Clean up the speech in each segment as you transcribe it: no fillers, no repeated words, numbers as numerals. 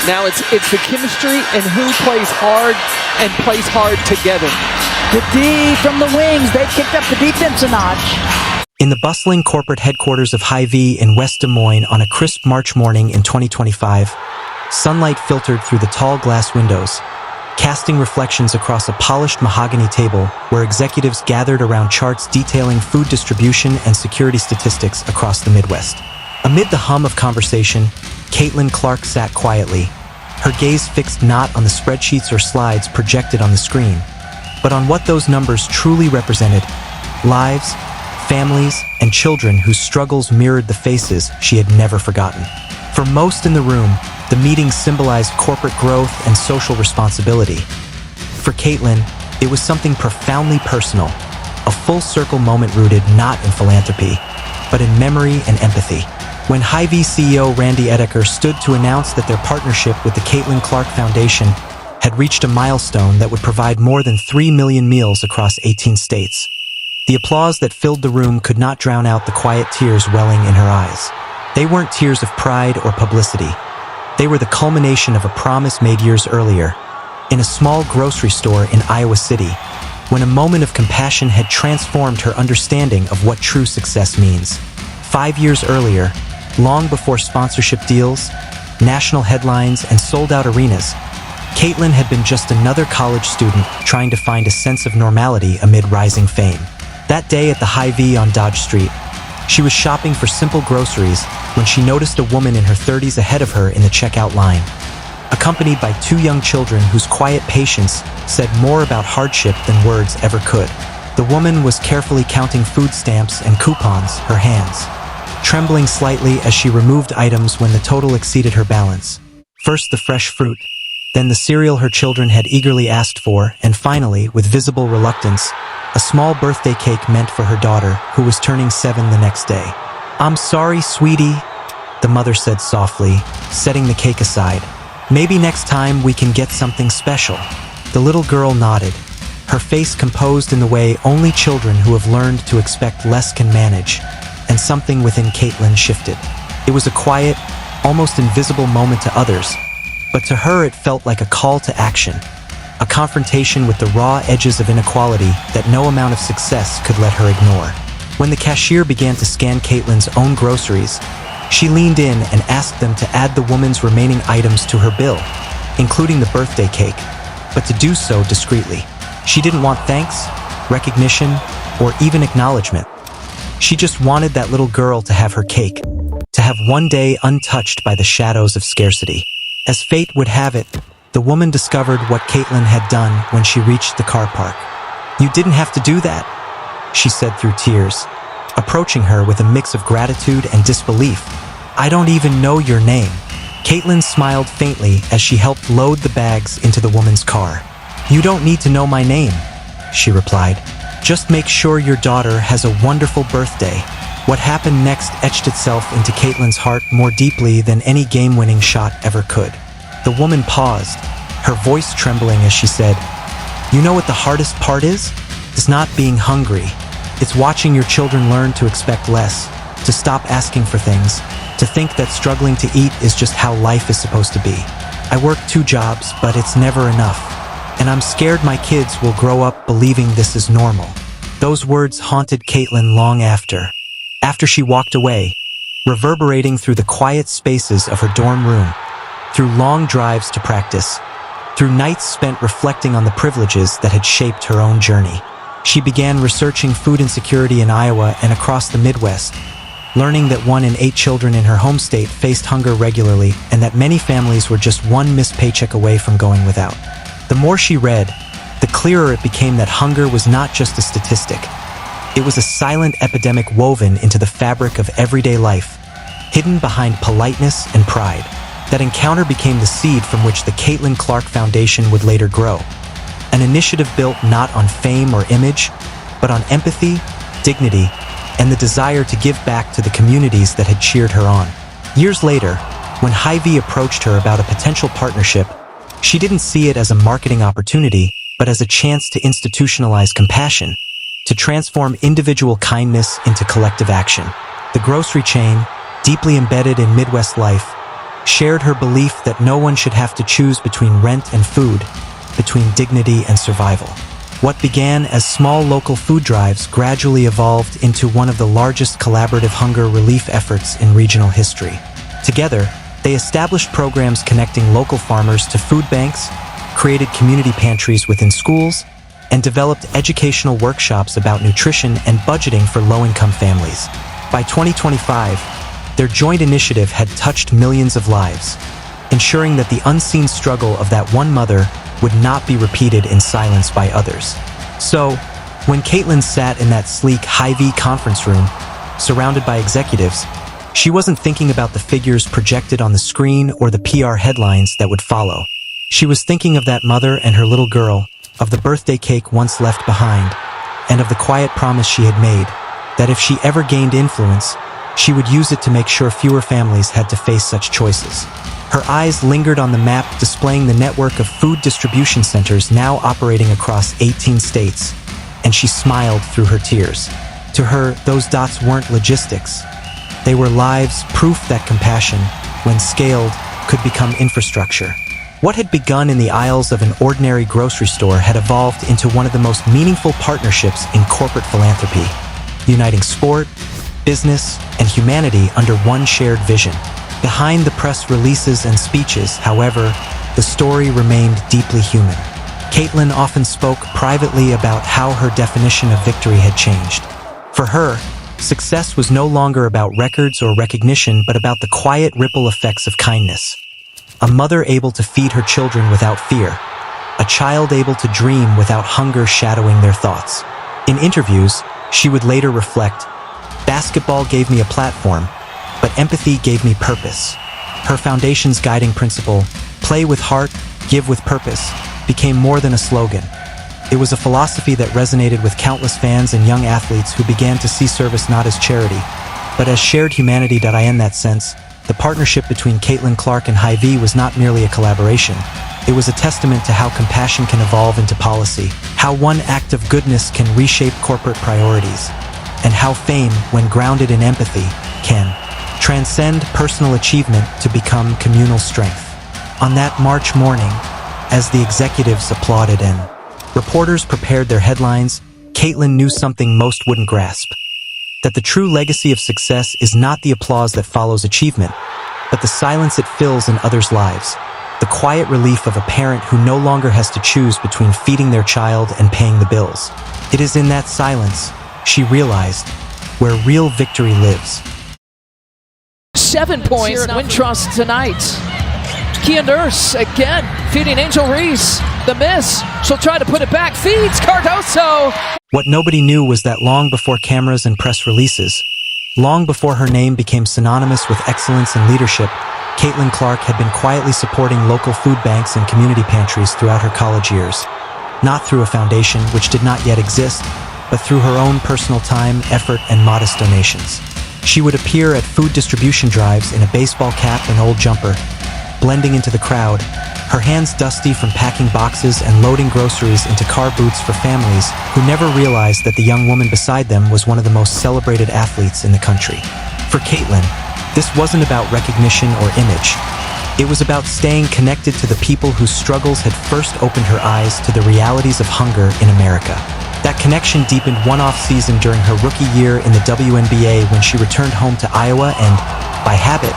Now it's the chemistry and who plays hard and plays hard together. The D from the wings. They've kicked up the defense a notch. In the bustling corporate headquarters of Hy-Vee in West Des Moines on a crisp March morning in 2025, sunlight filtered through the tall glass windows, casting reflections across a polished mahogany table where executives gathered around charts detailing food distribution and security statistics across the Midwest. Amid the hum of conversation, Caitlin Clark sat quietly, her gaze fixed not on the spreadsheets or slides projected on the screen, but on what those numbers truly represented: lives, families, and children whose struggles mirrored the faces she had never forgotten. For most in the room, the meeting symbolized corporate growth and social responsibility. For Caitlin, it was something profoundly personal, a full-circle moment rooted not in philanthropy, but in memory and empathy. When Hy-Vee CEO Randy Edeker stood to announce that their partnership with the Caitlin Clark Foundation had reached a milestone that would provide more than 3 million meals across 18 states, the applause that filled the room could not drown out the quiet tears welling in her eyes. They weren't tears of pride or publicity. They were the culmination of a promise made years earlier, in a small grocery store in Iowa City, when a moment of compassion had transformed her understanding of what true success means. 5 years earlier, long before sponsorship deals, national headlines, and sold-out arenas, Caitlin had been just another college student trying to find a sense of normality amid rising fame. That day at the Hy-Vee on Dodge Street, she was shopping for simple groceries when she noticed a woman in her 30s ahead of her in the checkout line, accompanied by 2 young children whose quiet patience said more about hardship than words ever could. The woman was carefully counting food stamps and coupons, her hands trembling slightly as she removed items when the total exceeded her balance. First the fresh fruit, then the cereal her children had eagerly asked for, and finally, with visible reluctance, a small birthday cake meant for her daughter, who was turning 7 the next day. "I'm sorry, sweetie," the mother said softly, setting the cake aside. "Maybe next time we can get something special." The little girl nodded, her face composed in the way only children who have learned to expect less can manage, and something within Caitlin shifted. It was a quiet, almost invisible moment to others, but to her it felt like a call to action, a confrontation with the raw edges of inequality that no amount of success could let her ignore. When the cashier began to scan Caitlin's own groceries, she leaned in and asked them to add the woman's remaining items to her bill, including the birthday cake, but to do so discreetly. She didn't want thanks, recognition, or even acknowledgement. She just wanted that little girl to have her cake, to have one day untouched by the shadows of scarcity. As fate would have it, the woman discovered what Caitlin had done when she reached the car park. "You didn't have to do that," she said through tears, approaching her with a mix of gratitude and disbelief. "I don't even know your name." Caitlin smiled faintly as she helped load the bags into the woman's car. "You don't need to know my name," she replied. "Just make sure your daughter has a wonderful birthday." What happened next etched itself into Caitlin's heart more deeply than any game-winning shot ever could. The woman paused, her voice trembling as she said, "You know what the hardest part is? It's not being hungry. It's watching your children learn to expect less, to stop asking for things, to think that struggling to eat is just how life is supposed to be. I work 2 jobs, but it's never enough. And I'm scared my kids will grow up believing this is normal." Those words haunted Caitlin long after she walked away, reverberating through the quiet spaces of her dorm room, through long drives to practice, through nights spent reflecting on the privileges that had shaped her own journey. She began researching food insecurity in Iowa and across the Midwest, learning that 1 in 8 children in her home state faced hunger regularly and that many families were just one missed paycheck away from going without. The more she read, the clearer it became that hunger was not just a statistic. It was a silent epidemic woven into the fabric of everyday life, hidden behind politeness and pride. That encounter became the seed from which the Caitlin Clark Foundation would later grow. An initiative built not on fame or image, but on empathy, dignity, and the desire to give back to the communities that had cheered her on. Years later, when Hy-Vee approached her about a potential partnership, she didn't see it as a marketing opportunity, but as a chance to institutionalize compassion, to transform individual kindness into collective action. The grocery chain, deeply embedded in Midwest life, shared her belief that no one should have to choose between rent and food, between dignity and survival. What began as small local food drives gradually evolved into one of the largest collaborative hunger relief efforts in regional history. Together, they established programs connecting local farmers to food banks, created community pantries within schools, and developed educational workshops about nutrition and budgeting for low-income families. By 2025, their joint initiative had touched millions of lives, ensuring that the unseen struggle of that one mother would not be repeated in silence by others. So, when Caitlin sat in that sleek Hy-Vee conference room, surrounded by executives, she wasn't thinking about the figures projected on the screen or the PR headlines that would follow. She was thinking of that mother and her little girl, of the birthday cake once left behind, and of the quiet promise she had made, that if she ever gained influence, she would use it to make sure fewer families had to face such choices. Her eyes lingered on the map displaying the network of food distribution centers now operating across 18 states, and she smiled through her tears. To her, those dots weren't logistics. They were lives, proof that compassion, when scaled, could become infrastructure. What had begun in the aisles of an ordinary grocery store had evolved into one of the most meaningful partnerships in corporate philanthropy, uniting sport, business, and humanity under one shared vision. Behind the press releases and speeches, however, the story remained deeply human. Caitlin often spoke privately about how her definition of victory had changed. For her, success was no longer about records or recognition, but about the quiet ripple effects of kindness. A mother able to feed her children without fear. A child able to dream without hunger shadowing their thoughts. In interviews, she would later reflect, "Basketball gave me a platform, but empathy gave me purpose." Her foundation's guiding principle, "Play with heart, give with purpose," became more than a slogan. It was a philosophy that resonated with countless fans and young athletes who began to see service not as charity, but as shared humanity. In that sense, the partnership between Caitlin Clark and Hy-Vee was not merely a collaboration. It was a testament to how compassion can evolve into policy, how one act of goodness can reshape corporate priorities, and how fame, when grounded in empathy, can transcend personal achievement to become communal strength. On that March morning, as the executives applauded and reporters prepared their headlines, Caitlin knew something most wouldn't grasp. That the true legacy of success is not the applause that follows achievement, but the silence it fills in others' lives. The quiet relief of a parent who no longer has to choose between feeding their child and paying the bills. It is in that silence, she realized, where real victory lives. 7 points in Wintrust tonight. Kia Nurse again feeding Angel Reese. The miss. She'll try to put it back. Feeds Cardoso. What nobody knew was that long before cameras and press releases, long before her name became synonymous with excellence and leadership, Caitlin Clark had been quietly supporting local food banks and community pantries throughout her college years. Not through a foundation, which did not yet exist, but through her own personal time, effort, and modest donations. She would appear at food distribution drives in a baseball cap and old jumper, blending into the crowd, her hands dusty from packing boxes and loading groceries into car boots for families who never realized that the young woman beside them was one of the most celebrated athletes in the country. For Caitlin, this wasn't about recognition or image. It was about staying connected to the people whose struggles had first opened her eyes to the realities of hunger in America. That connection deepened one off-season during her rookie year in the WNBA when she returned home to Iowa and, by habit,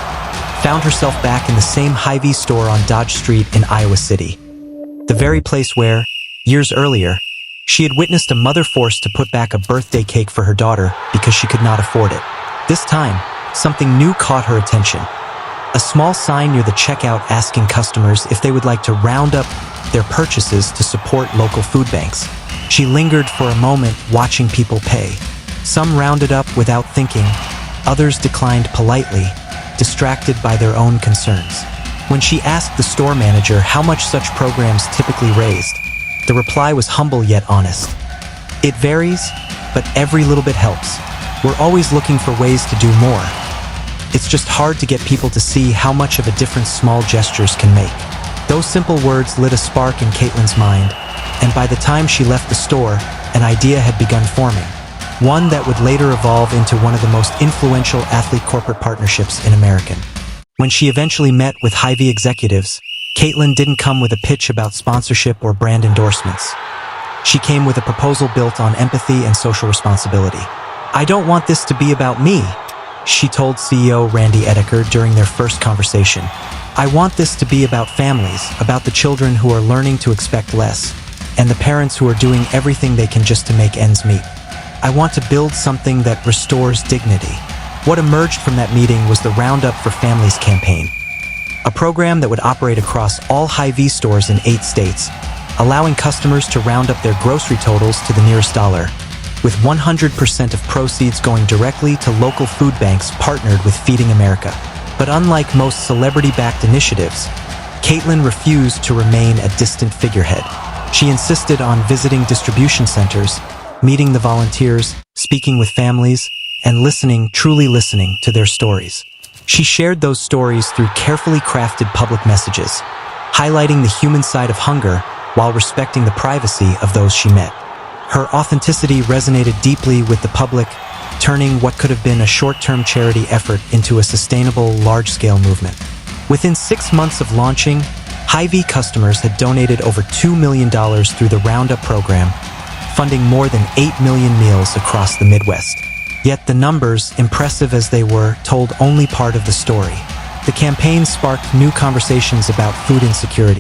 found herself back in the same Hy-Vee store on Dodge Street in Iowa City. The very place where, years earlier, she had witnessed a mother forced to put back a birthday cake for her daughter because she could not afford it. This time, something new caught her attention. A small sign near the checkout asking customers if they would like to round up their purchases to support local food banks. She lingered for a moment, watching people pay. Some rounded up without thinking, others declined politely, distracted by their own concerns. When she asked the store manager how much such programs typically raised, the reply was humble yet honest. "It varies, but every little bit helps. We're always looking for ways to do more. It's just hard to get people to see how much of a difference small gestures can make." Those simple words lit a spark in Caitlin's mind, and by the time she left the store, an idea had begun forming. One that would later evolve into one of the most influential athlete-corporate partnerships in American When she eventually met with Hy-Vee executives, Caitlin didn't come with a pitch about sponsorship or brand endorsements. She came with a proposal built on empathy and social responsibility. "I don't want this to be about me," she told CEO Randy Edeker during their first conversation. "I want this to be about families, about the children who are learning to expect less, and the parents who are doing everything they can just to make ends meet. I want to build something that restores dignity." What emerged from that meeting was the Roundup for Families campaign, a program that would operate across all Hy-Vee stores in 8 states, allowing customers to round up their grocery totals to the nearest dollar, with 100% of proceeds going directly to local food banks partnered with Feeding America. But unlike most celebrity-backed initiatives, Caitlin refused to remain a distant figurehead. She insisted on visiting distribution centers, meeting the volunteers, speaking with families, and truly listening to their stories. She shared those stories through carefully crafted public messages, highlighting the human side of hunger while respecting the privacy of those she met. Her authenticity resonated deeply with the public, turning what could have been a short-term charity effort into a sustainable, large-scale movement. Within 6 months of launching, Hy-Vee customers had donated over $2 million through the Roundup program, funding more than 8 million meals across the Midwest. Yet the numbers, impressive as they were, told only part of the story. The campaign sparked new conversations about food insecurity.